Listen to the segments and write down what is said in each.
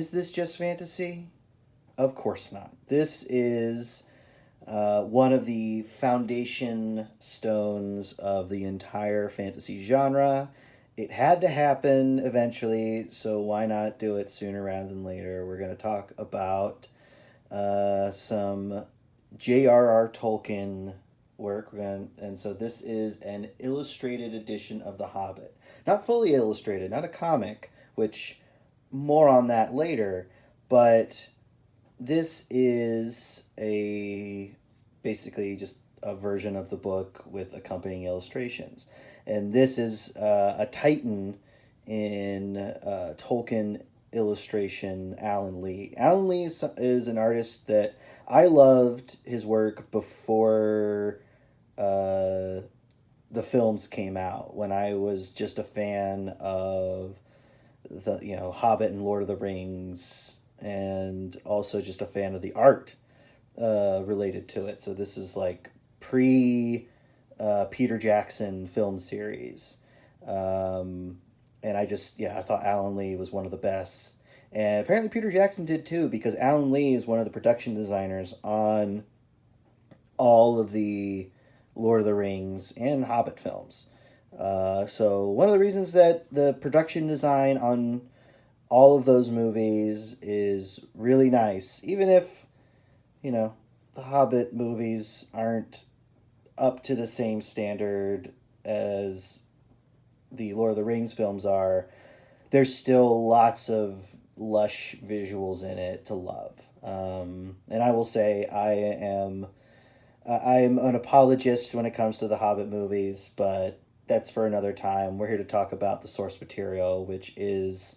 is this just fantasy? Of course not. This is one of the foundation stones of the entire fantasy genre. It had to happen eventually, so why not do it sooner rather than later? We're going to talk about some J.R.R. Tolkien work. And so this is an illustrated edition of The Hobbit. Not fully illustrated, not a comic, which more on that later, but this is a basically just a version of the book with accompanying illustrations. And this is a titan in Tolkien illustration, Alan Lee. Alan Lee is an artist that I loved his work before the films came out, when I was just a fan of the Hobbit and Lord of the Rings, and also just a fan of the art related to it. So this is like pre Peter Jackson film series. And I thought Alan Lee was one of the best. And apparently Peter Jackson did too, because Alan Lee is one of the production designers on all of the Lord of the Rings and Hobbit films. So one of the reasons that the production design on all of those movies is really nice, even if, the Hobbit movies aren't up to the same standard as the Lord of the Rings films are, there's still lots of lush visuals in it to love. And I will say I'm an apologist when it comes to the Hobbit movies, but that's for another time. We're here to talk about the source material, which is,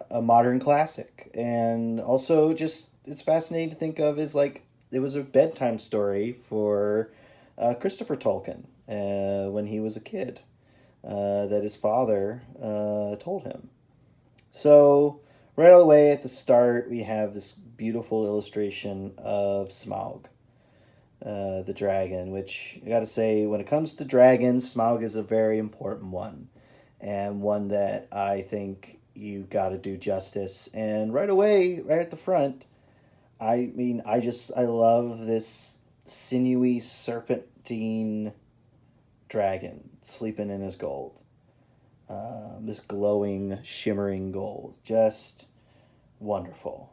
a modern classic. And also just, it's fascinating to think of as like, it was a bedtime story for Christopher Tolkien when he was a kid that his father told him. So right away at the start, we have this beautiful illustration of Smaug, the dragon, which I gotta say, when it comes to dragons, Smaug is a very important one, and one that I think you gotta do justice. And right away, right at the front, I love this sinewy serpentine dragon sleeping in his gold. This glowing, shimmering gold. Just wonderful.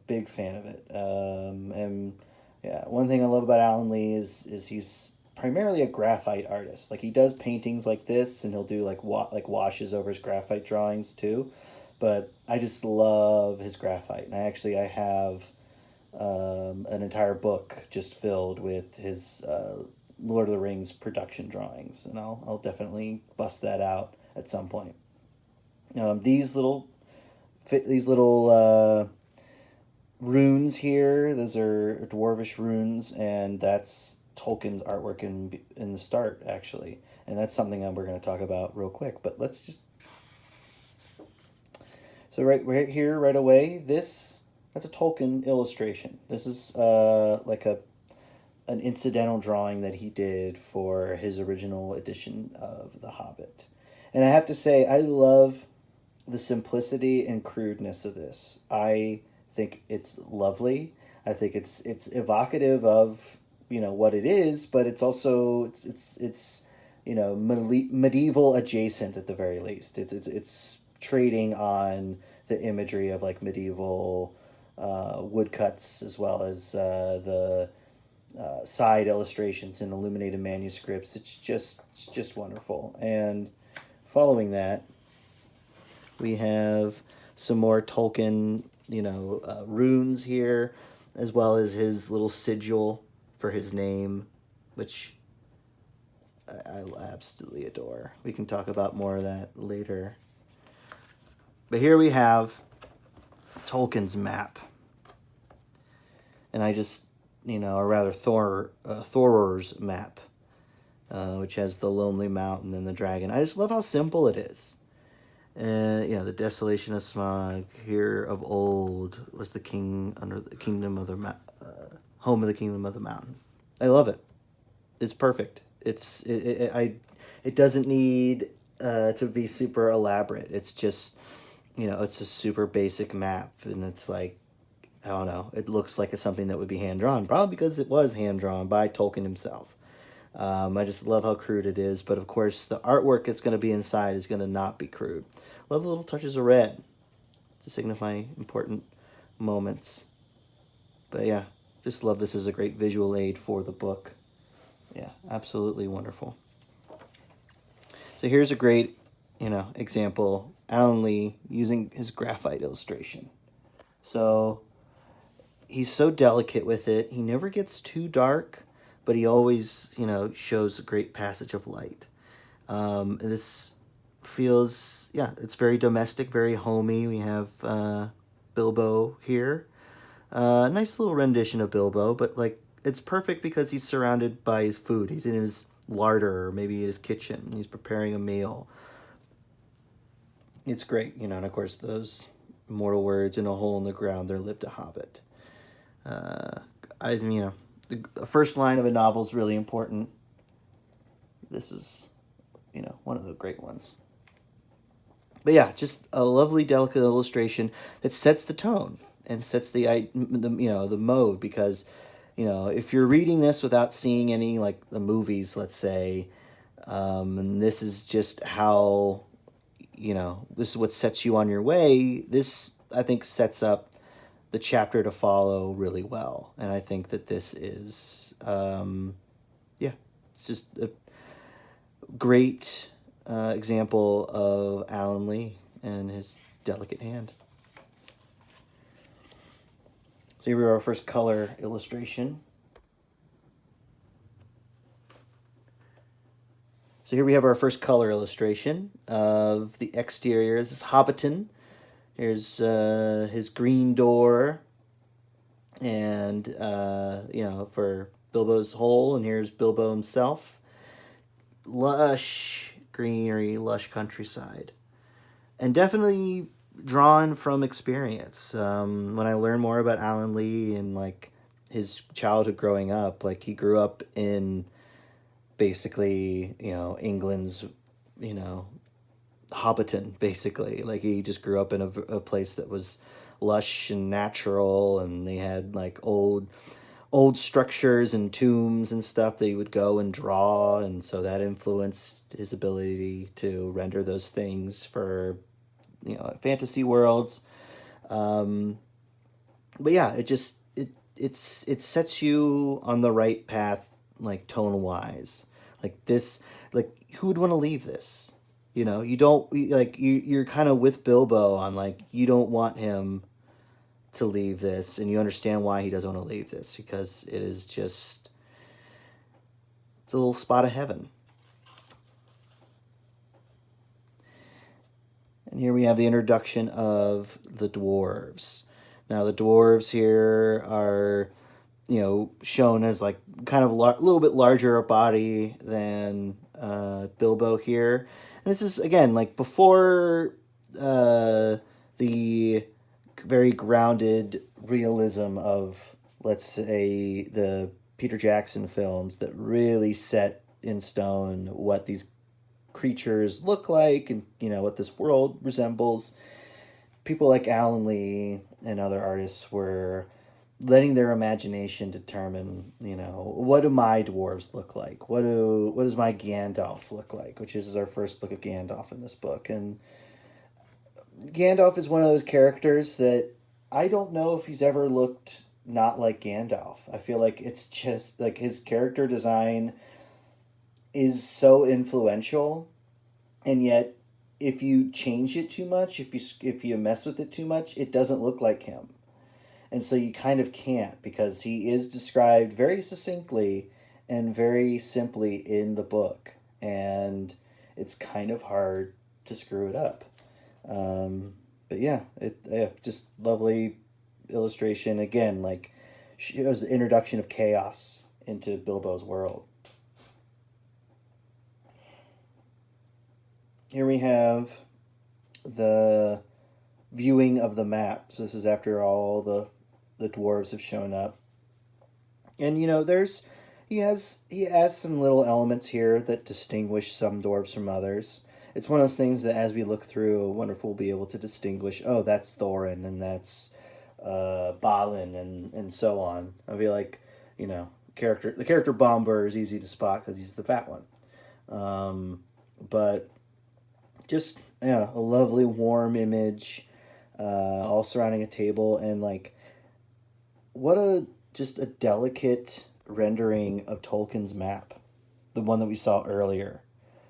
Big fan of it. And yeah, one thing I love about Alan Lee is he's primarily a graphite artist. Like, he does paintings like this, and he'll do like washes over his graphite drawings too. But I just love his graphite, and I have an entire book just filled with his Lord of the Rings production drawings, and I'll definitely bust that out at some point. These little runes here, those are dwarvish runes, and that's Tolkien's artwork in the start, actually, and that's something that we're going to talk about real quick. But let's just right here, right away, that's a Tolkien illustration. This is like an incidental drawing that he did for his original edition of The Hobbit. And I have to say, I love the simplicity and crudeness of this. I think it's lovely. I think it's evocative of, what it is, but it's also it's medieval adjacent at the very least. It's trading on the imagery of like medieval woodcuts, as well as the side illustrations and illuminated manuscripts. It's just wonderful. And following that, we have some more Tolkien, runes here, as well as his little sigil for his name, which I absolutely adore. We can talk about more of that later. But here we have Tolkien's map. And or rather Thoror's map, which has the Lonely Mountain and the dragon. I just love how simple it is. The desolation of Smaug, here of old was the king under the kingdom of the home of the kingdom of the mountain. I love it. It's perfect. It doesn't need to be super elaborate. It's just it's a super basic map, and it's like, I don't know, it looks like it's something that would be hand drawn, probably because it was hand drawn by Tolkien himself. I just love how crude it is, but of course the artwork that's going to be inside is going to not be crude. Love the little touches of red to signify important moments. But yeah, just love this as a great visual aid for the book. Yeah, absolutely wonderful. So here's a great, example. Alan Lee using his graphite illustration. So he's so delicate with it. He never gets too dark, but he always, shows a great passage of light. This feels, it's very domestic, very homey. We have Bilbo here. Nice little rendition of Bilbo, but like it's perfect because he's surrounded by his food. He's in his larder or maybe his kitchen. He's preparing a meal. It's great, and of course those immortal words, "In a hole in the ground there lived a hobbit." The first line of a novel is really important. This is, one of the great ones. But yeah, just a lovely, delicate illustration that sets the tone and sets the mode, because, if you're reading this without seeing any, like the movies, let's say, and this is just how, this is what sets you on your way. This, I think, sets up the chapter to follow really well. And I think that this is, it's just a great example of Alan Lee and his delicate hand. So here we are, our first color illustration. So here we have our first color illustration of the exterior. This is Hobbiton. Here's his green door, and for Bilbo's hole, and here's Bilbo himself. Lush greenery, lush countryside, and definitely drawn from experience. When I learned more about Alan Lee and like his childhood growing up, like he grew up in basically, England's, Hobbiton, basically. Like he just grew up in a place that was lush and natural, and they had like old structures and tombs and stuff that he would go and draw, and so that influenced his ability to render those things for fantasy worlds. But yeah, it sets you on the right path, like tone wise. Like this, like who would want to leave this? You don't, like you're kind of with Bilbo on like you don't want him to leave this, and you understand why he doesn't want to leave this, because it is just, it's a little spot of heaven. And here we have the introduction of the dwarves. Now the dwarves here are, shown as like kind of a little bit larger a body than Bilbo here. And this is, again, like before the very grounded realism of, let's say, the Peter Jackson films that really set in stone what these creatures look like and, what this world resembles. People like Alan Lee and other artists were letting their imagination determine, what do my dwarves look like? What does my Gandalf look like? Which is our first look at Gandalf in this book. And Gandalf is one of those characters that I don't know if he's ever looked not like Gandalf. I feel like it's just like his character design is so influential, and yet if you change it too much, if you mess with it too much, it doesn't look like him. And so you kind of can't, because he is described very succinctly and very simply in the book, and it's kind of hard to screw it up. But yeah, just lovely illustration. Again, like shows the introduction of chaos into Bilbo's world. Here we have the viewing of the map. So this is after all the dwarves have shown up. And he has some little elements here that distinguish some dwarves from others. it's one of those things that as we look through, I wonder if we'll be able to distinguish, oh, that's Thorin and that's Balin and so on. I feel like, the character Bomber is easy to spot because he's the fat one. But just, yeah, a lovely warm image, all surrounding a table, and like, just a delicate rendering of Tolkien's map, the one that we saw earlier.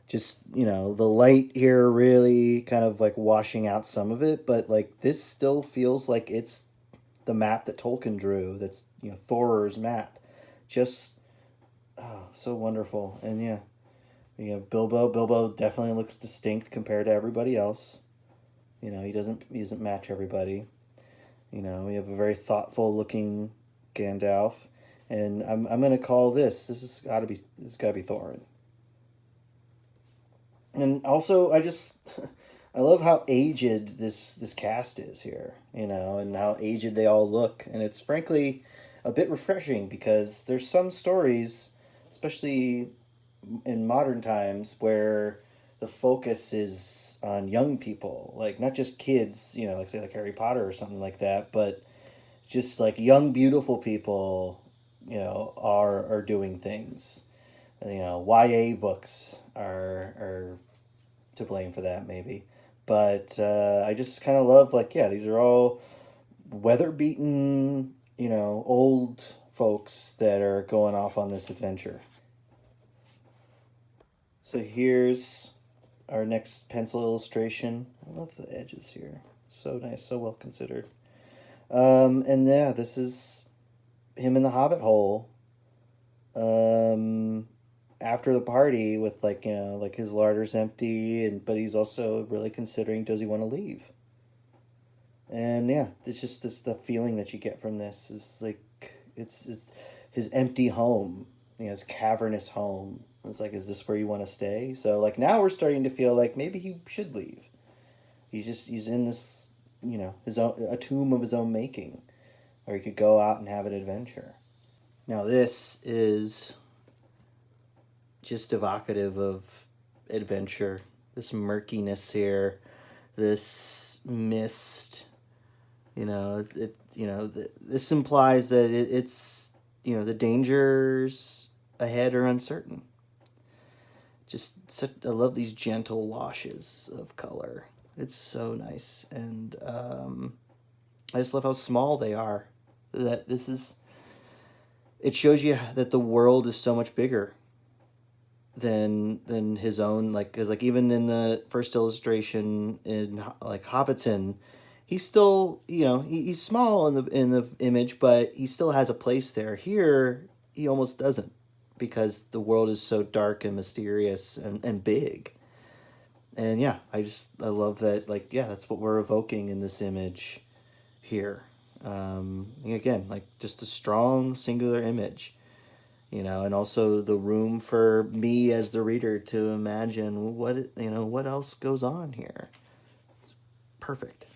Just, the light here really kind of like washing out some of it, but like this still feels like it's the map that Tolkien drew. That's, Thor's map. Just, so wonderful. And yeah, we have Bilbo. Bilbo definitely looks distinct compared to everybody else. He doesn't match everybody. We have a very thoughtful looking Gandalf, and I'm gonna call this. This has got to be Thorin. And also, I love how aged this cast is here, and how aged they all look, and it's frankly a bit refreshing because there's some stories, especially in modern times, where the focus is on young people, like not just kids, like say like Harry Potter or something like that, but just like young beautiful people, are doing things. YA books are to blame for that maybe, but I just kind of love, like, yeah, these are all weather beaten, old folks that are going off on this adventure. So here's our next pencil illustration. I love the edges here. So nice, so well considered. And yeah, this is him in the Hobbit hole. After the party with like his larder's empty, but he's also really considering, does he want to leave? And yeah, it's just the feeling that you get from this is like it's his empty home, his cavernous home. It's like, is this where you want to stay? So like now we're starting to feel like maybe he should leave. He's in this, a tomb of his own making, or he could go out and have an adventure. Now this is just evocative of adventure. This murkiness here, this mist. This implies that it's the dangers ahead are uncertain. I love these gentle washes of color. It's so nice, and I just love how small they are. It shows you that the world is so much bigger than his own. Like, because like even in the first illustration in like Hobbiton, he's still he's small in the image, but he still has a place there. Here he almost doesn't, because the world is so dark and mysterious and big. And yeah, I love that, like, yeah, that's what we're evoking in this image here. Again, like just a strong singular image, and also the room for me as the reader to imagine what else goes on here. It's perfect.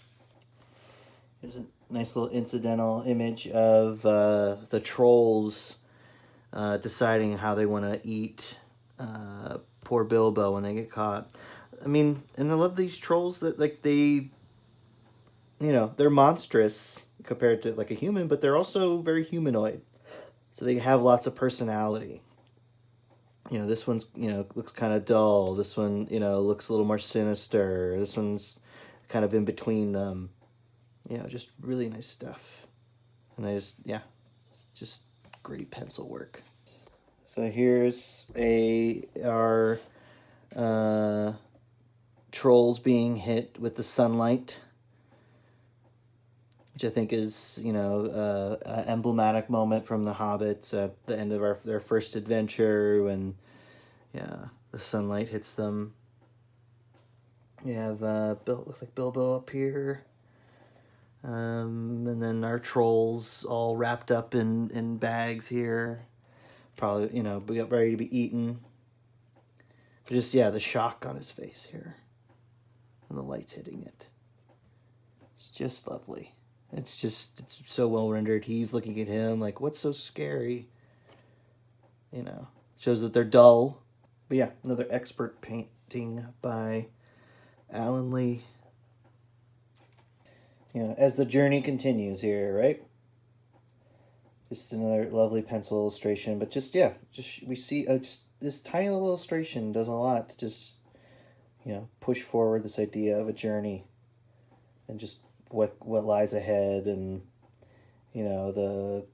Here's a nice little incidental image of the trolls deciding how they want to eat poor Bilbo when they get caught. I mean, and I love these trolls that, like, they're monstrous compared to like a human, but they're also very humanoid. So they have lots of personality. This one's, looks kind of dull. This one, looks a little more sinister. This one's kind of in between them. Just really nice stuff. And just great pencil work. So here's our trolls being hit with the sunlight, which I think is, an emblematic moment from the Hobbits at the end of their first adventure, when, the sunlight hits them. You have looks like Bilbo up here, and then our trolls all wrapped up in bags here, probably we got ready to be eaten. But just the shock on his face here, and the light's hitting it. It's just lovely. It's so well rendered. He's looking at him like, what's so scary? Shows that they're dull. But yeah, another expert painting by Alan Lee. As the journey continues here, right? Just another lovely pencil illustration, but just we see just this tiny little illustration does a lot to just push forward this idea of a journey, and just what lies ahead, and the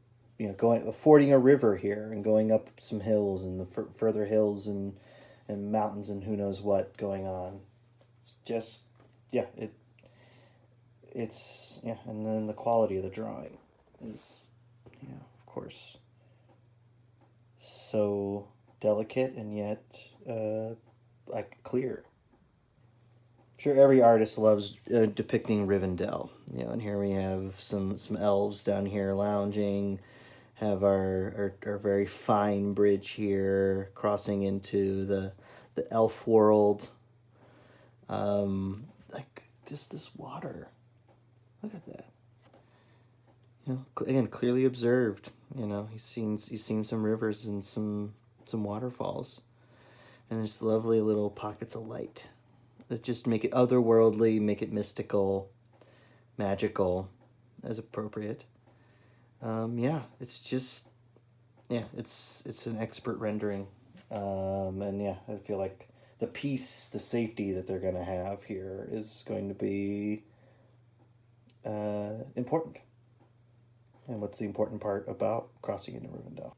going fording a river here and going up some hills and the further hills and mountains and who knows what going on. Just it's and then the quality of the drawing is of course so delicate and yet like clear. Sure, every artist loves depicting Rivendell, and here we have some elves down here lounging, have our very fine bridge here crossing into the elf world. Like just this water, look at that. Again, clearly observed. He's seen some rivers and some waterfalls, and there's lovely little pockets of light that just make it otherworldly, make it mystical, magical, as appropriate. It's just it's an expert rendering, and I feel like the peace, the safety that they're gonna have here is going to be important. And what's the important part about crossing into Rivendell?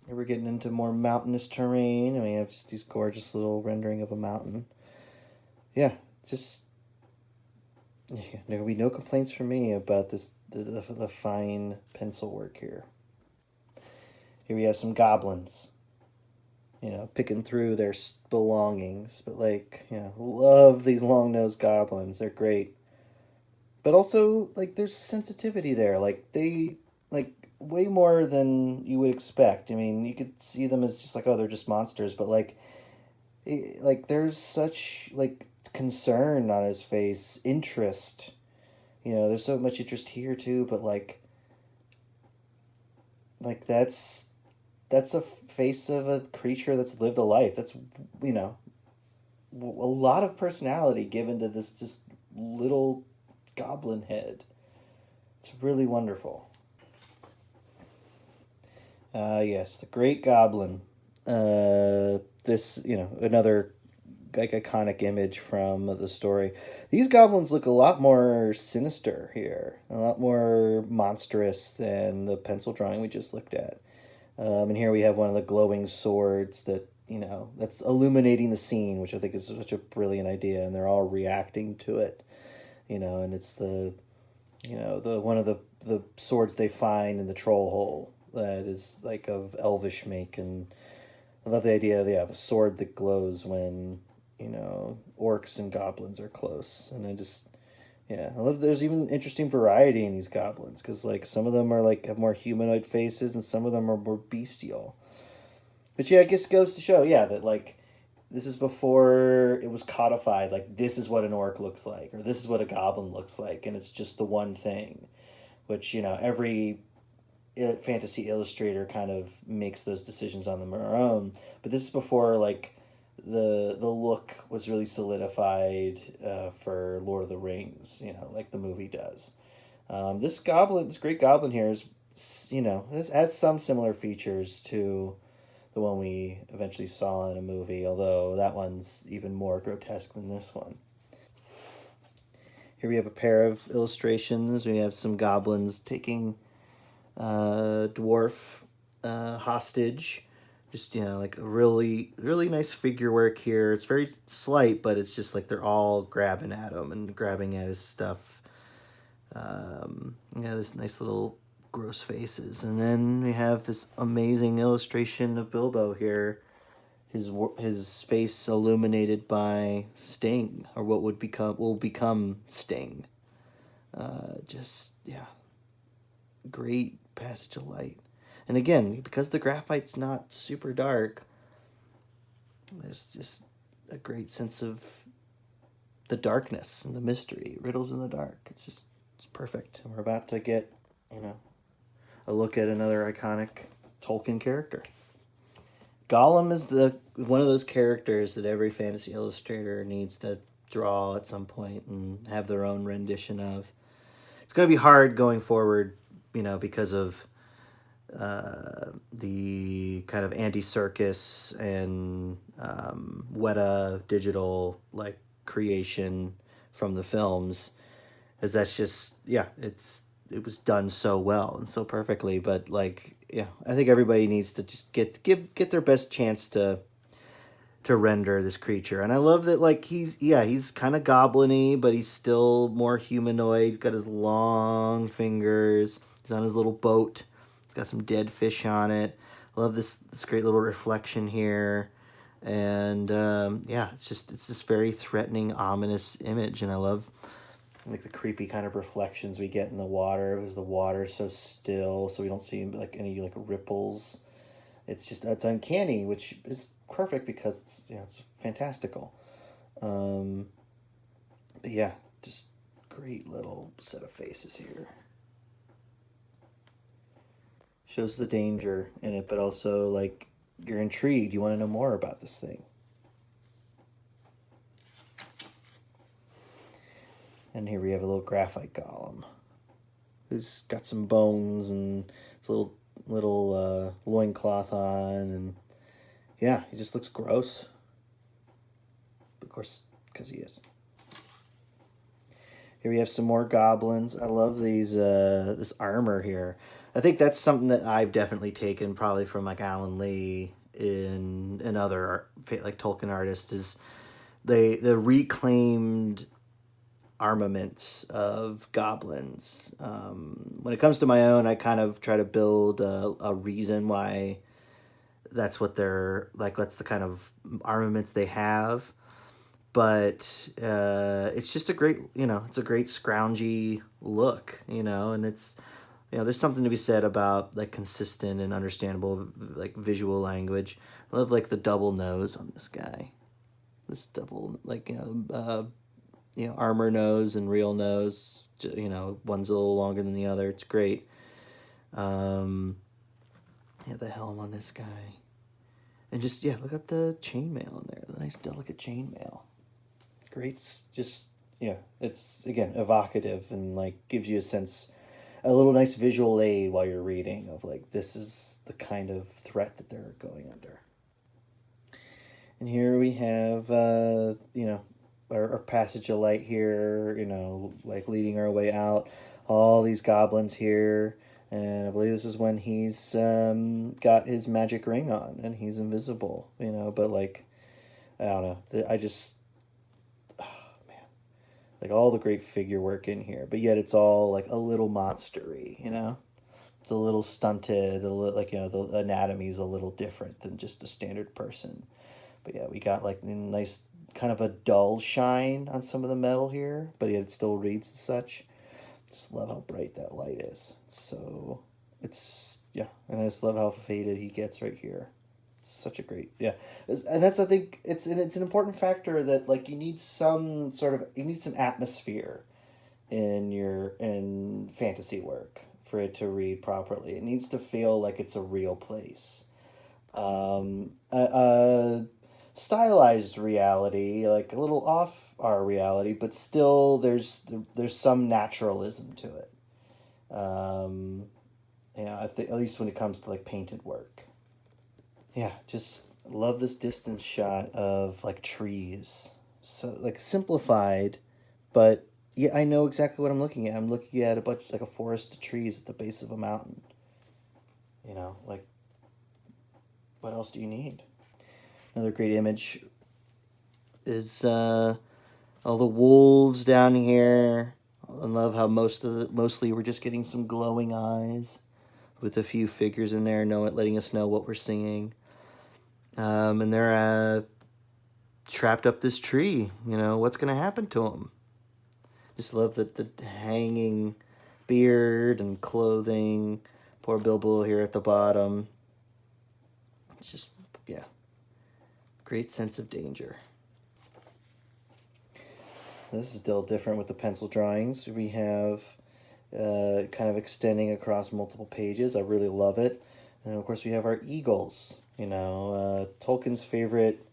Here we're getting into more mountainous terrain, and we have just these gorgeous little rendering of a mountain. There will be no complaints from me about this the fine pencil work here. Here we have some goblins, picking through their belongings, but love these long-nosed goblins. They're great. But also, there's sensitivity there. They, way more than you would expect. I mean, you could see them as just they're just monsters, but there's such, concern on his face, interest. There's so much interest here, too, but, that's a face of a creature that's lived a life. That's, a lot of personality given to this just little goblin head. It's really wonderful. Yes, the Great Goblin. This, another iconic image from the story. These goblins look a lot more sinister here, a lot more monstrous than the pencil drawing we just looked at. And here we have one of the glowing swords that, that's illuminating the scene, which I think is such a brilliant idea, and they're all reacting to it. And it's the one of the swords they find in the troll hole that is of elvish make, and I love the idea of a sword that glows when orcs and goblins are close, and I love there's even interesting variety in these goblins, because some of them are have more humanoid faces and some of them are more bestial, but I guess it goes to show that this is before it was codified. This is what an orc looks like, or this is what a goblin looks like, and it's just the one thing, which every fantasy illustrator kind of makes those decisions on their own. But this is before the look was really solidified for Lord of the Rings, the movie does. This Great Goblin here is, this has some similar features to the one we eventually saw in a movie, although that one's even more grotesque than this one. Here we have a pair of illustrations. We have some goblins taking a dwarf hostage. Just, a really, really nice figure work here. It's very slight, but it's just they're all grabbing at him and grabbing at his stuff. This nice little gross faces, and then we have this amazing illustration of Bilbo here, his face illuminated by Sting, or what will become Sting. Great passage of light, and again, because the graphite's not super dark, there's just a great sense of the darkness and the mystery, riddles in the dark. It's perfect, and we're about to get a look at another iconic Tolkien character. Gollum is one of those characters that every fantasy illustrator needs to draw at some point and have their own rendition of. It's going to be hard going forward, because of the kind of Andy-Serkis and Weta digital like creation from the films, as that's just it was done so well and so perfectly. But like I think everybody needs to just get their best chance to render this creature. And I love that like he's kind of goblin-y, but he's still more humanoid. He's got his long fingers. He's on his little boat. It's got some dead fish on it. I love this great little reflection here. And it's this very threatening, ominous image. And I love like the creepy kind of reflections we get in the water, because the water's so still, so we don't see like any like ripples. It's uncanny, which is perfect because it's fantastical. But yeah, just great little set of faces here. Shows the danger in it, but also like you're intrigued. You want to know more about this thing. And here we have a little graphite golem who's got some bones and his little loincloth on, and yeah, he just looks gross. Of course, because he is. Here we have some more goblins. I love these this armor here. I think that's something that I've definitely taken probably from like Alan Lee and other like Tolkien artists, is the reclaimed armaments of goblins. When it comes to my own, I kind of try to build a reason why that's what they're like. That's the kind of armaments they have. But it's just a great, it's a great scroungy look, and it's, there's something to be said about like consistent and understandable like visual language. I love like the double nose on this guy. This double like armor nose and real nose. One's a little longer than the other. It's great. The helm on this guy, and just look at the chainmail in there. The nice delicate chainmail. Great, it's again evocative and like gives you a little nice visual aid while you're reading of like this is the kind of threat that they're going under. And here we have our passage of light here, like leading our way out. All these goblins here, and I believe this is when he's got his magic ring on and he's invisible, but like I don't know, like all the great figure work in here, but yet it's all like a little monstery, It's a little stunted, the anatomy's a little different than just a standard person. But yeah, we got like a nice kind of a dull shine on some of the metal here, but yet it still reads as such. Just love how bright that light is. And I just love how faded he gets right here. Such a great and that's I think it's an important factor that like you need some atmosphere in fantasy work for it to read properly. It needs to feel like it's a real place. A stylized reality, like a little off our reality, but still there's some naturalism to it. I think at least when it comes to like painted work. Yeah, just love this distance shot of like trees. So like simplified, but yeah, I know exactly what I'm looking at. I'm looking at a forest of trees at the base of a mountain. Like what else do you need? Another great image is all the wolves down here. I love how mostly we're just getting some glowing eyes with a few figures in there, letting us know what we're seeing. And they're trapped up this tree. What's going to happen to them? Just love the hanging beard and clothing. Poor Bilbo here at the bottom. It's just, great sense of danger. This is still different with the pencil drawings. We have kind of extending across multiple pages. I really love it. And of course we have our eagles. Tolkien's favorite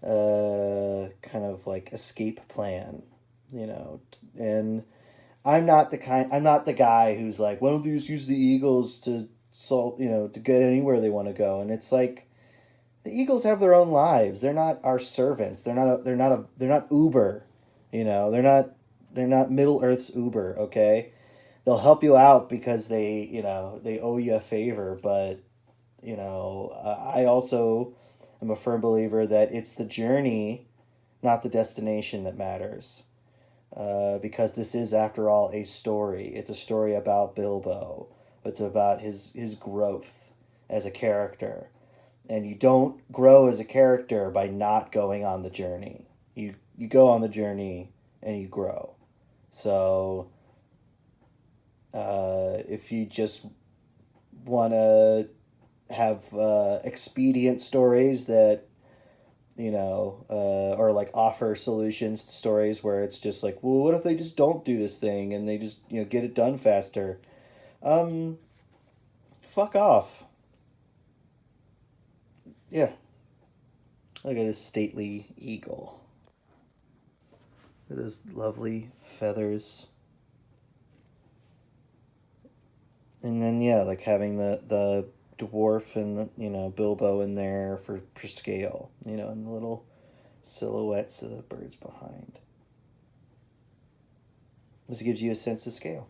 kind of like escape plan, you know. And I'm not the guy who's like, why don't they just use the eagles to to get anywhere they want to go? And it's like, the eagles have their own lives. They're not our servants. They're not Uber, you know. They're not Middle Earth's Uber. Okay, they'll help you out because they owe you a favor. But I also am a firm believer that it's the journey, not the destination, that matters. Because this is, after all, a story. It's a story about Bilbo. It's about his growth as a character. And you don't grow as a character by not going on the journey. You go on the journey and you grow. So if you just want to have expedient stories that or like offer solutions to stories where it's just like, well, what if they just don't do this thing and they just get it done faster? Fuck off. Yeah. Look at this stately eagle. Look at those lovely feathers. And then like having the dwarf and Bilbo in there for scale, and the little silhouettes of the birds behind. This gives you a sense of scale.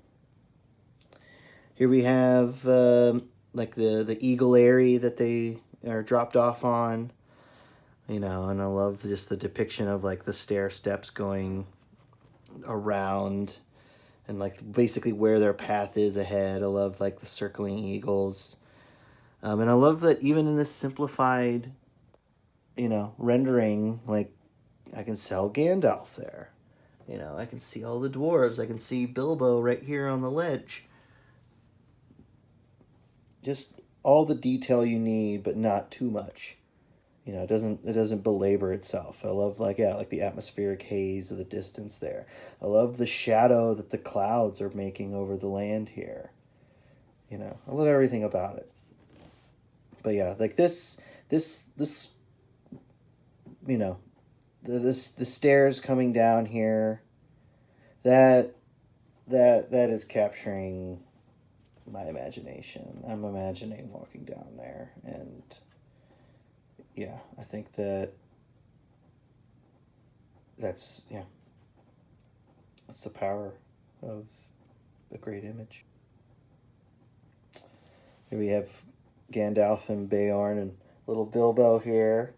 Here we have like the eagle area that they are dropped off on, and I love just the depiction of like the stair steps going around and like basically where their path is ahead. I love like the circling eagles. And I love that even in this simplified, rendering, like I can sell Gandalf there. I can see all the dwarves. I can see Bilbo right here on the ledge. Just all the detail you need, but not too much. It doesn't belabor itself. I love like the atmospheric haze of the distance there. I love the shadow that the clouds are making over the land here. I love everything about it. But yeah, like this the stairs coming down here, that is capturing my imagination. I'm imagining walking down there, and yeah, I think that's the power of a great image. Here we have Gandalf and Beorn and little Bilbo here.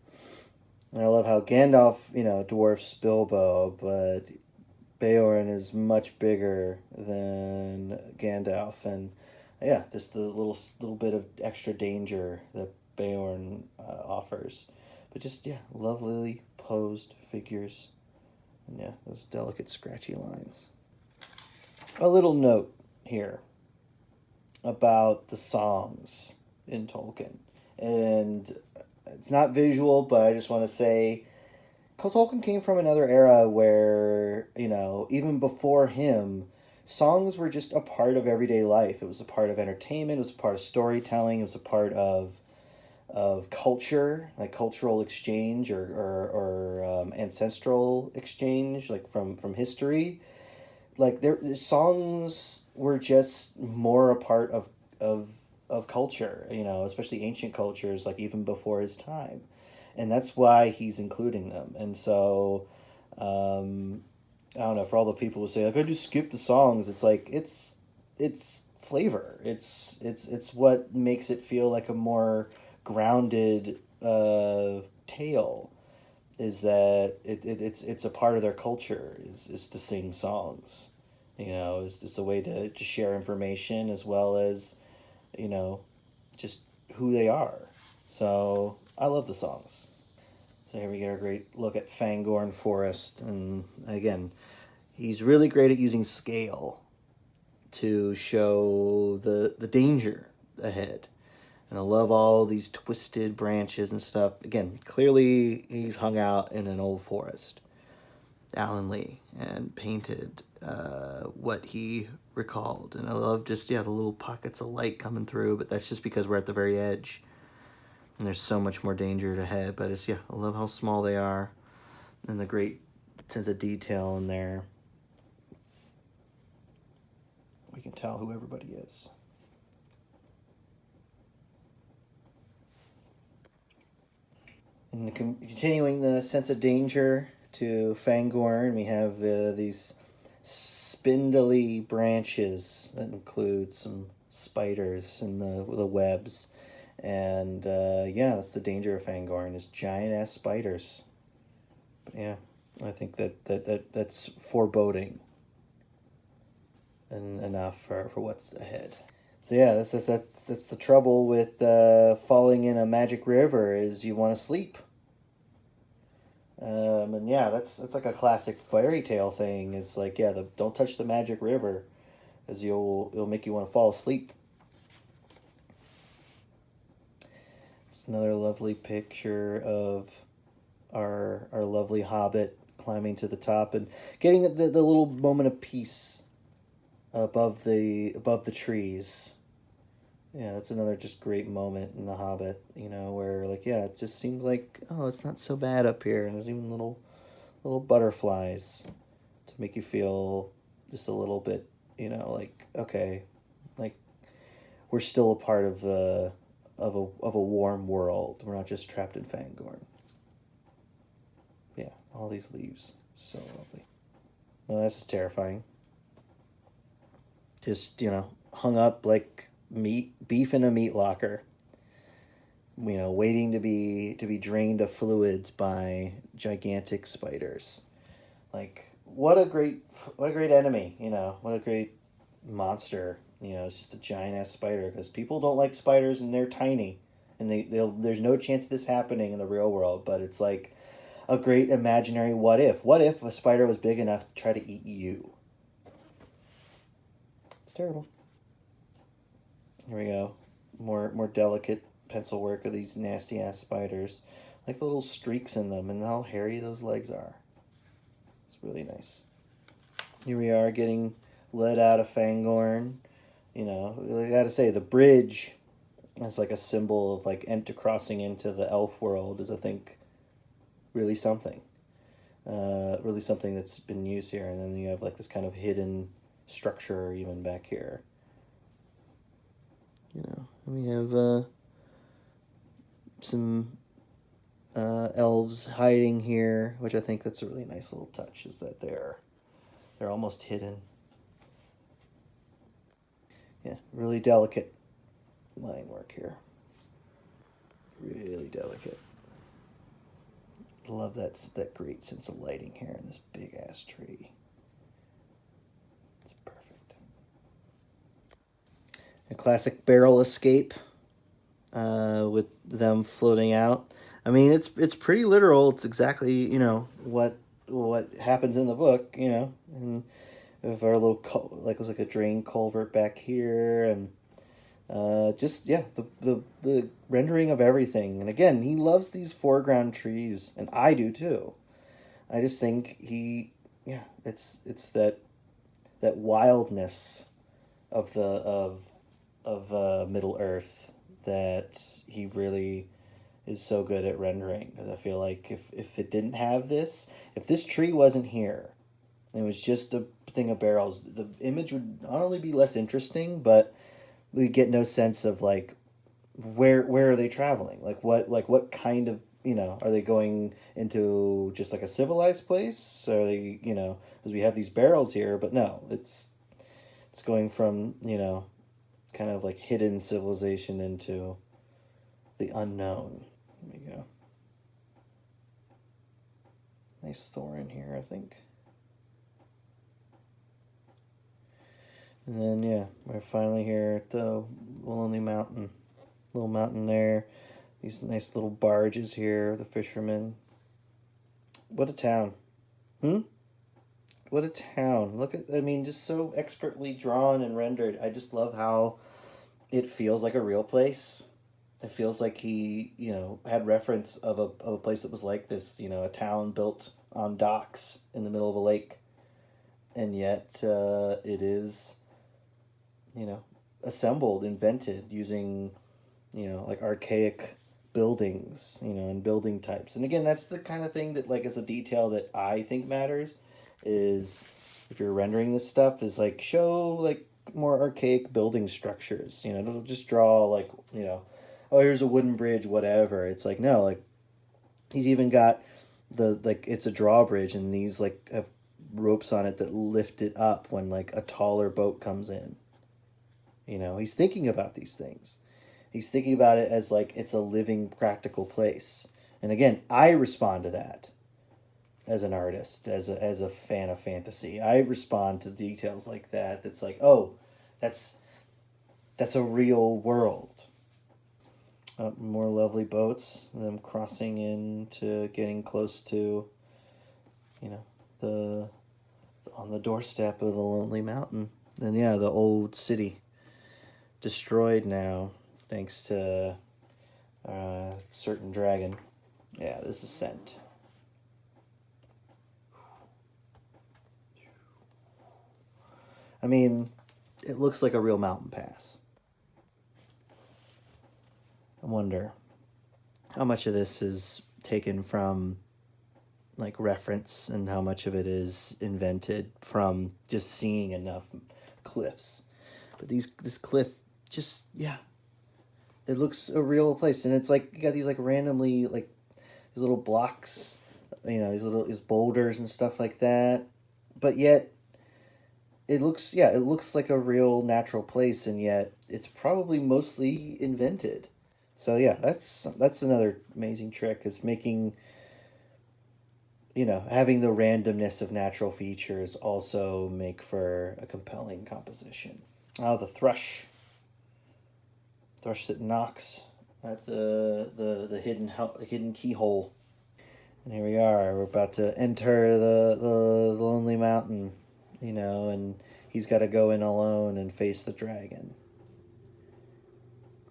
And I love how Gandalf, dwarfs Bilbo, but Beorn is much bigger than Gandalf. And yeah, just the little bit of extra danger that Beorn offers. But just, lovely posed figures. And those delicate scratchy lines. A little note here about the songs in Tolkien. And it's not visual, but I just want to say Tolkien came from another era where, even before him, songs were just a part of everyday life. It was a part of entertainment, it was a part of storytelling, it was a part of culture, like cultural exchange or ancestral exchange, like from history. Like the songs were just more a part of culture, especially ancient cultures, like even before his time. And that's why he's including them. And so, I don't know, for all the people who say, like, I just skip the songs, it's like, it's flavor. It's what makes it feel like a more grounded tale, is that it's a part of their culture, is to sing songs. It's a way to share information as well as, just who they are. So I love the songs. So here we get a great look at Fangorn Forest. And again, he's really great at using scale to show the danger ahead. And I love all these twisted branches and stuff. Again, clearly he's hung out in an old forest, Alan Lee, and painted what he recalled. And I love just, the little pockets of light coming through, but that's just because we're at the very edge. And there's so much more danger ahead, but I love how small they are and the great sense of detail in there. We can tell who everybody is. And continuing the sense of danger to Fangorn, we have these spindly branches that include some spiders and the webs. And that's the danger of Fangorn, is giant ass spiders. But yeah, I think that's foreboding and enough for what's ahead. So yeah, that's the trouble with falling in a magic river, is you want to sleep. And yeah, that's like a classic fairy tale thing. It's like, yeah, don't touch the magic river, as it'll make you want to fall asleep. It's another lovely picture of our lovely hobbit climbing to the top and getting the little moment of peace above the trees. Yeah, that's another just great moment in The Hobbit, where like, yeah, it just seems like, oh, it's not so bad up here, and there's even little butterflies to make you feel just a little bit, like, okay, like we're still a part of a warm world. We're not just trapped in Fangorn. Yeah, all these leaves, so lovely. No, that's terrifying. Just hung up like beef in a meat locker, waiting to be drained of fluids by gigantic spiders. Like, what a great enemy, what a great monster. It's just a giant ass spider, because people don't like spiders and they're tiny, and there's no chance of this happening in the real world, but it's like a great imaginary what if a spider was big enough to try to eat you. It's terrible. Here we go. More delicate pencil work of these nasty ass spiders. Like the little streaks in them and how hairy those legs are. It's really nice. Here we are getting let out of Fangorn. I gotta say, the bridge as like a symbol of like crossing into the elf world is, I think, really something. Really something that's been used here. And then you have like this kind of hidden structure even back here. We have some elves hiding here, which I think that's a really nice little touch, is that they're almost hidden. Yeah, really delicate line work here. Really delicate. Love that great sense of lighting here in this big ass tree. It's perfect. A classic barrel escape, with them floating out. I mean, it's pretty literal. It's exactly what happens in the book. And of our little it was like a drain culvert back here, and the rendering of everything. And again, he loves these foreground trees, and I do too. I just think it's that wildness of Middle Earth that he really is so good at rendering. Because I feel like if it didn't have this, if this tree wasn't here, and it was just a thing of barrels, the image would not only be less interesting, but we get no sense of like where are they traveling, like what kind of, are they going into just like a civilized place? Are they, because we have these barrels here, but no, it's going from kind of like hidden civilization into the unknown. There we go. Nice Thorin here, I think. And then, yeah, we're finally here at the Lonely Mountain. Little mountain there. These nice little barges here, the fishermen. What a town. What a town. Just so expertly drawn and rendered. I just love how it feels like a real place. It feels like he, had reference of a place that was like this, a town built on docks in the middle of a lake. And yet it is, assembled, invented using, like archaic buildings, and building types. And again, that's the kind of thing that like is a detail that I think matters. Is if you're rendering this stuff, is like show like more archaic building structures. Don't just draw like oh, here's a wooden bridge, whatever. It's like no, like he's even got the like it's a drawbridge, and these like have ropes on it that lift it up when like a taller boat comes in. He's thinking about these things. He's thinking about it as like it's a living, practical place. And again, I respond to that as an artist, as a fan of fantasy. I respond to details like that. That's like, oh, that's a real world. More lovely boats, them crossing into getting close to, the on the doorstep of the lonely mountain. And yeah, the old city, destroyed now, thanks to a certain dragon. Yeah, this ascent. I mean, it looks like a real mountain pass. I wonder how much of this is taken from like reference and how much of it is invented from just seeing enough cliffs. But this cliff just it looks a real place, and it's like you got these like randomly like these little blocks, these boulders and stuff like that. But yet it looks like a real natural place, and yet it's probably mostly invented. So yeah, that's another amazing trick, is making having the randomness of natural features also make for a compelling composition. Oh, the thrush that knocks at the hidden keyhole. And here we are. We're about to enter the lonely mountain, and he's got to go in alone and face the dragon.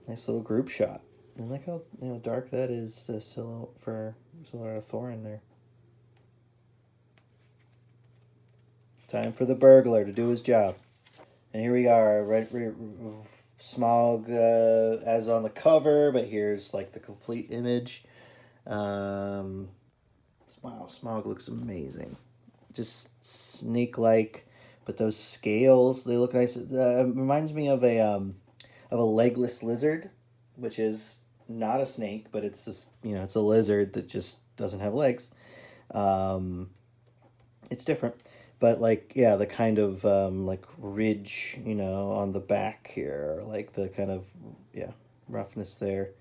Nice little group shot. And look how dark that is. The silhouette of Thorin there. Time for the burglar to do his job. And here we are, right? Smaug as on the cover, but here's like the complete image. Wow, Smaug looks amazing. Just snake-like, but those scales, they look nice. It reminds me of a legless lizard, which is not a snake, but it's just it's a lizard that just doesn't have legs. It's different. But the kind of like ridge, on the back here, like the kind of roughness there,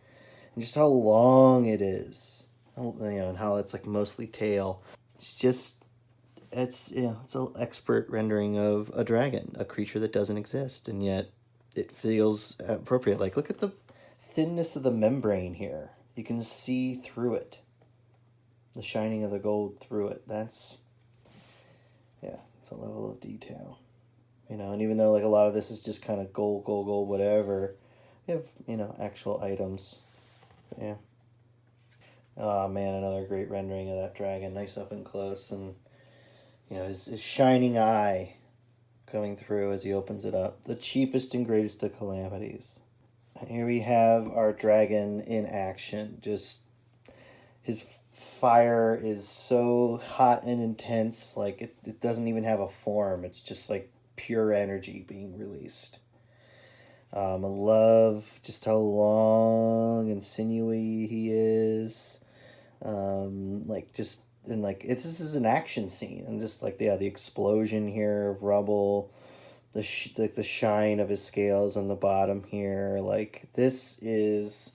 and just how long it is, and how it's like mostly tail. It's an expert rendering of a dragon, a creature that doesn't exist, and yet it feels appropriate. Like look at the thinness of the membrane here. You can see through it, the shining of the gold through it. That's it's a level of detail, and even though like a lot of this is just kind of gold, whatever, you have actual items. But, yeah. Oh man, another great rendering of that dragon, nice up and close, and his shining eye coming through as he opens it up. The cheapest and greatest of calamities. And here we have our dragon in action. Just his fire is so hot and intense, like it doesn't even have a form. It's just like pure energy being released. I love just how long and sinewy he is. This is an action scene, and just like the explosion here of rubble, the shine of his scales on the bottom here. Like this is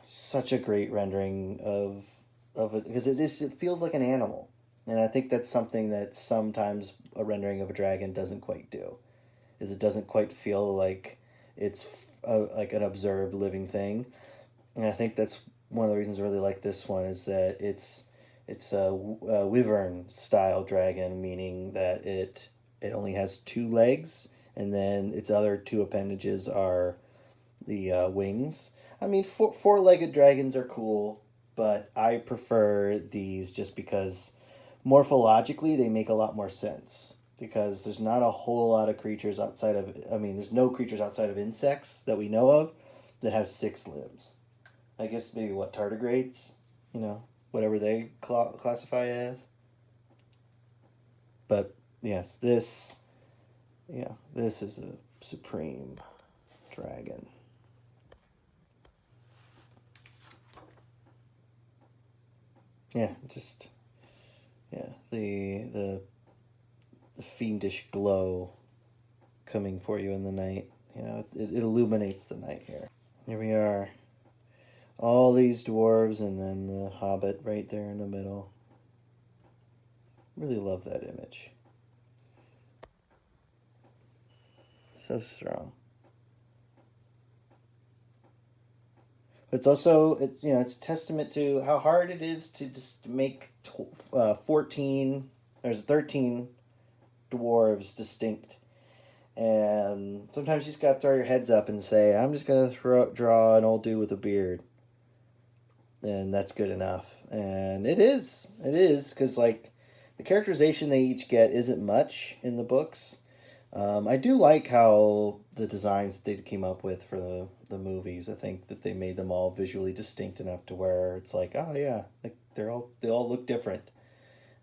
such a great rendering of it, because it feels like an animal, and I think that's something that sometimes a rendering of a dragon doesn't quite do. Is it doesn't quite feel like it's like an observed living thing, and I think that's one of the reasons I really like this one, is that it's a wyvern style dragon, meaning that it only has 2 legs, and then its other 2 appendages are the wings. I mean, four-legged dragons are cool, but I prefer these just because morphologically they make a lot more sense. Because there's not a whole lot of creatures there's no creatures outside of insects that we know of that have 6 limbs. I guess maybe what, tardigrades? You know, whatever they classify as. But yes, this is a supreme dragon. Yeah, just the fiendish glow coming for you in the night. You know, it illuminates the night here. Here we are. All these dwarves and then the Hobbit right there in the middle. Really love that image. So strong. It's also, it's testament to how hard it is to just make 14, there's 13 dwarves distinct. And sometimes you just got to throw your heads up and say, I'm just going to draw an old dude with a beard. And that's good enough. And it is, because like the characterization they each get isn't much in the books. I do like how the designs they came up with for the movies. I think that they made them all visually distinct enough to where it's like, oh yeah, like they all look different,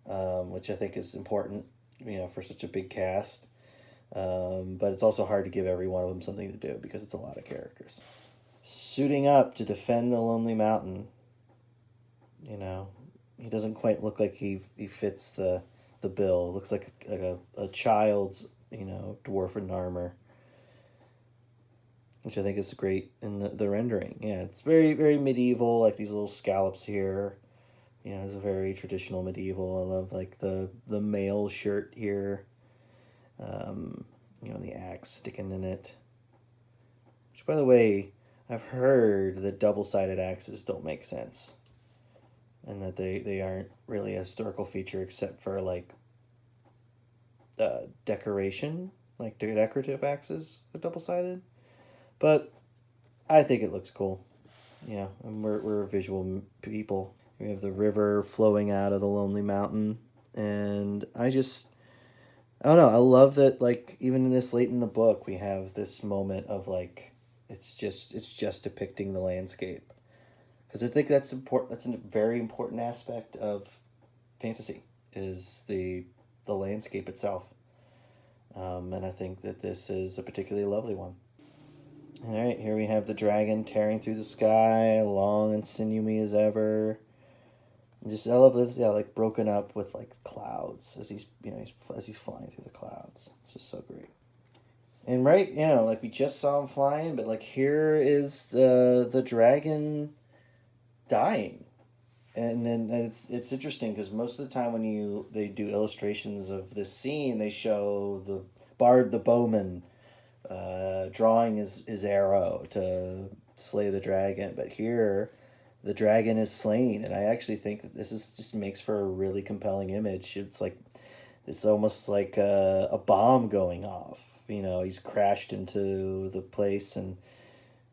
which I think is important, for such a big cast. But it's also hard to give every one of them something to do because it's a lot of characters. Suiting up to defend the Lonely Mountain. He doesn't quite look like he fits the bill. It looks like a child's, dwarven armor, which I think is great in the rendering. Yeah, it's very, very medieval, like these little scallops here. It's a very traditional medieval. I love like the mail shirt here. The axe sticking in it. Which, by the way, I've heard that double-sided axes don't make sense. And that they aren't really a historical feature except for like decoration, like decorative axes are double-sided. But I think it looks cool. Yeah, and we're visual people. We have the river flowing out of the Lonely Mountain, and I don't know. I love that. Like even in this late in the book, we have this moment of like it's just depicting the landscape, because I think that's important. That's a very important aspect of fantasy is the landscape itself, and I think that this is a particularly lovely one. All right, here we have the dragon tearing through the sky, long and sinewy as ever. I love this, like broken up with like clouds as he's flying through the clouds. It's just so great. And right, like we just saw him flying, but like here is the dragon dying, and then it's interesting because most of the time when they do illustrations of this scene, they show the bard, the bowman, drawing his arrow to slay the dragon, but here the dragon is slain, and I actually think that this just makes for a really compelling image. It's almost like a bomb going off. He's crashed into the place, and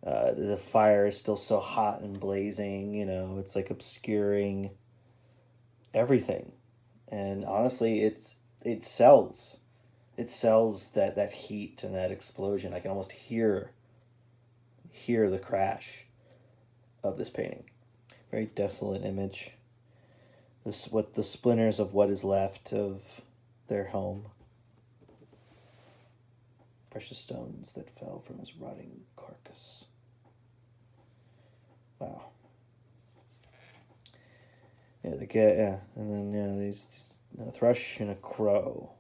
the fire is still so hot and blazing. It's like obscuring everything, and honestly, it sells. It sells that heat and that explosion. I can almost hear the crash of this painting. Very desolate image. The splinters of what is left of their home. Precious stones that fell from his rotting carcass. Wow. Yeah, and then these a thrush and a crow.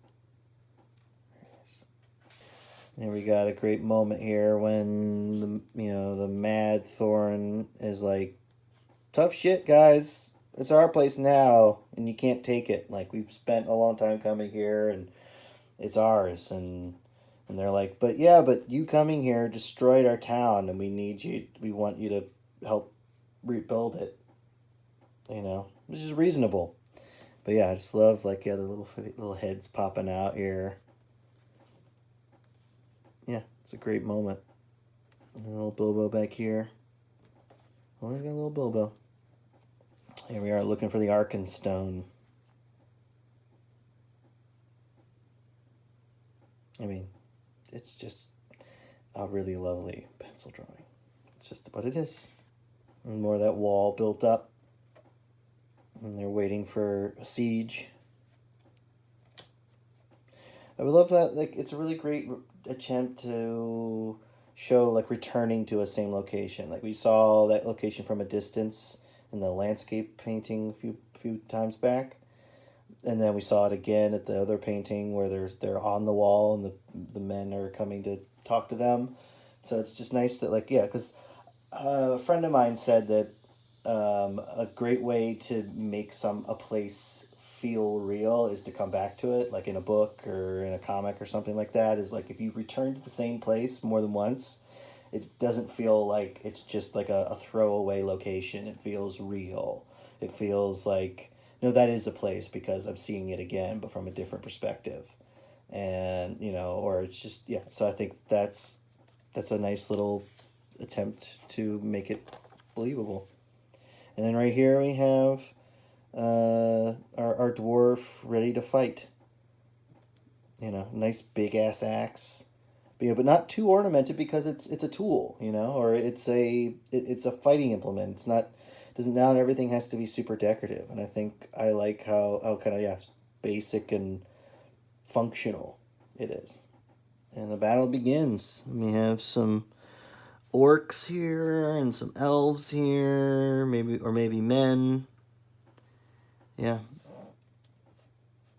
And we got a great moment here when the mad Thorin is like, tough shit, guys. It's our place now, and you can't take it. Like, we've spent a long time coming here, and it's ours. And they're like, but you coming here destroyed our town, and we want you to help rebuild it. Which is reasonable. But yeah, I just love, like, the little heads popping out here. Yeah, it's a great moment. And a little Bilbo back here. Always got a little Bilbo. Here we are looking for the Arkenstone. I mean, it's just a really lovely pencil drawing. It's just what it is. And more of that wall built up. And they're waiting for a siege. I would love that. Like, it's a really great attempt to show like returning to a same location. Like we saw that location from a distance in the landscape painting a few times back, and then we saw it again at the other painting where they're on the wall and the men are coming to talk to them. So it's just nice that like yeah, because a friend of mine said that a great way to make a place feel real is to come back to it, like in a book or in a comic or something like that. Is like if you return to the same place more than once, it doesn't feel like it's just like a throwaway location. It feels real. It feels like no, that is a place because I'm seeing it again, but from a different perspective, and or it's just yeah. So I think that's a nice little attempt to make it believable. And then right here we have our dwarf ready to fight. Nice big ass axe. But, but not too ornamented because it's a tool, or it's a fighting implement. It's not doesn't not everything has to be super decorative. And I think I like how kind of basic and functional it is. And the battle begins. We have some orcs here and some elves here, maybe men. Yeah.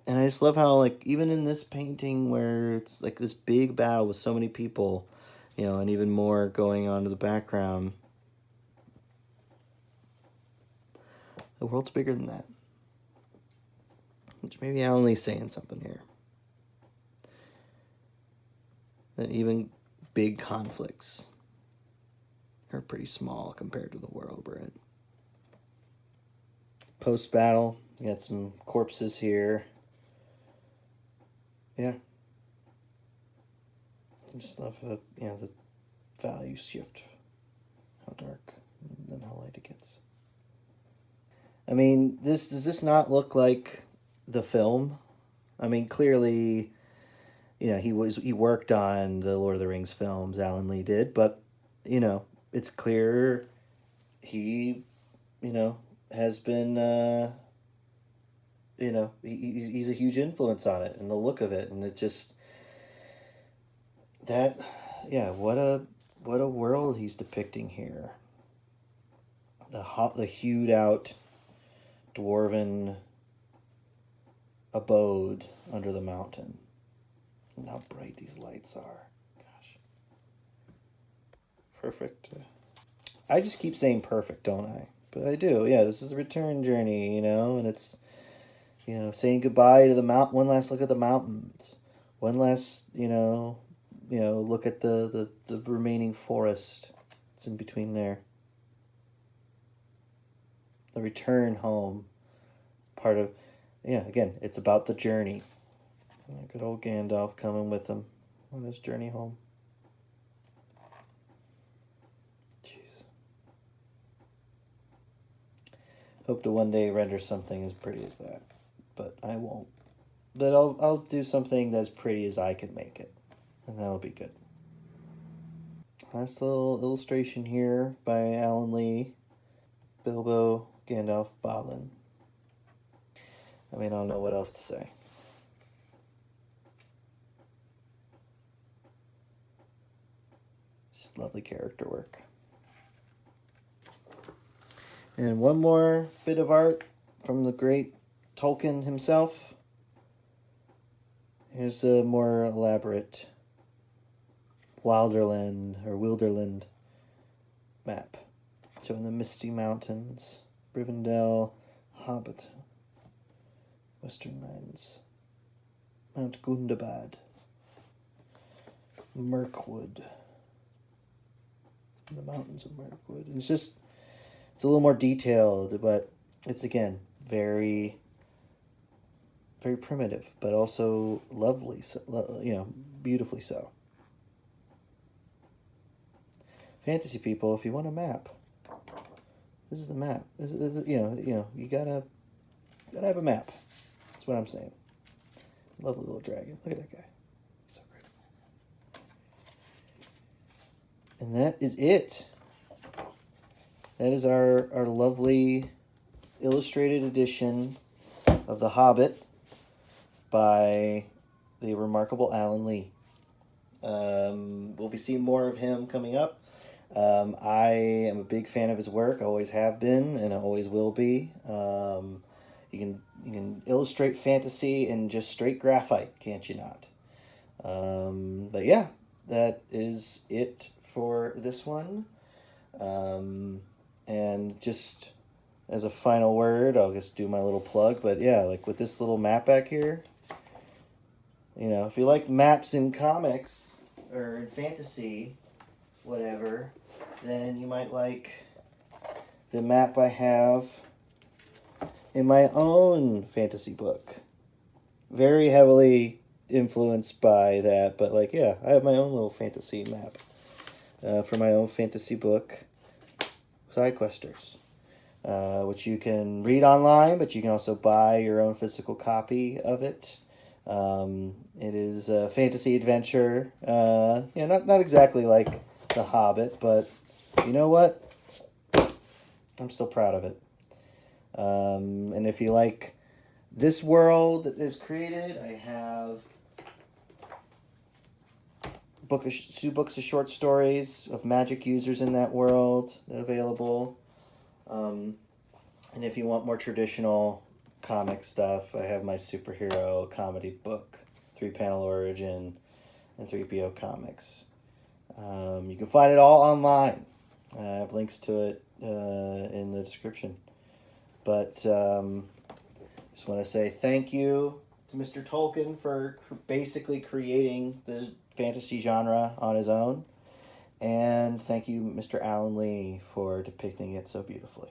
And I just love how like even in this painting where it's like this big battle with so many people, and even more going on to the background. The world's bigger than that. Which maybe Alan Lee's saying something here. That even big conflicts are pretty small compared to the world we're in. Post-battle, we got some corpses here. Yeah. I just love the value shift. How dark and then how light it gets. I mean, does this not look like the film? I mean, clearly, he worked on the Lord of the Rings films, Alan Lee did, but it's clear he has been he's a huge influence on it and the look of it, and it just that what a world he's depicting here. The hewed out dwarven abode under the mountain. And how bright these lights are. Gosh. Perfect. I just keep saying perfect, don't I? But I do. Yeah, this is a return journey, and it's, saying goodbye to the mountain. One last look at the mountains. One last, look at the remaining forest. It's in between there. The return home. Part of, again, it's about the journey. Good old Gandalf coming with him on his journey home. Jeez. Hope to one day render something as pretty as that, but I won't. But I'll do something as pretty as I can make it, and that'll be good. Last little illustration here by Alan Lee. Bilbo, Gandalf, Balin. I mean, I don't know what else to say. Just lovely character work. And one more bit of art from the great Tolkien himself. Here's a more elaborate Wilderland map showing the Misty Mountains, Rivendell, Hobbit, Western Lands, Mount Gundabad, Mirkwood, the mountains of Mirkwood. And it's a little more detailed, but it's again very, very primitive, but also lovely. So, beautifully so. Fantasy people, if you want a map, this is the map. You gotta have a map. That's what I'm saying. Lovely little dragon. Look at that guy. He's so great. And that is it. that is our lovely illustrated edition of The Hobbit by the remarkable Alan Lee. We'll be seeing more of him coming up. I am a big fan of his work, always have been, and I always will be. You can illustrate fantasy in just straight graphite, can't you not? But yeah, that is it for this one. And just as a final word, I'll just do my little plug. But yeah, like with this little map back here, you know, if you like maps in comics or in fantasy, whatever, then you might like the map I have in my own fantasy book. Very heavily influenced by that, but like, yeah, I have my own little fantasy map for my own fantasy book, Sidequesters, which you can read online, but you can also buy your own physical copy of it. It is a fantasy adventure, not exactly like The Hobbit, but you know what? I'm still proud of it. And if you like this world that is created, I have two books of short stories of magic users in that world that are available. And if you want more traditional comic stuff, I have my superhero comedy book, 3-panel origin, and 3PO comics. You can find it all online. I have links to it in the description. But just want to say thank you to Mr. Tolkien for basically creating the fantasy genre on his own. And thank you, Mr. Alan Lee, for depicting it so beautifully.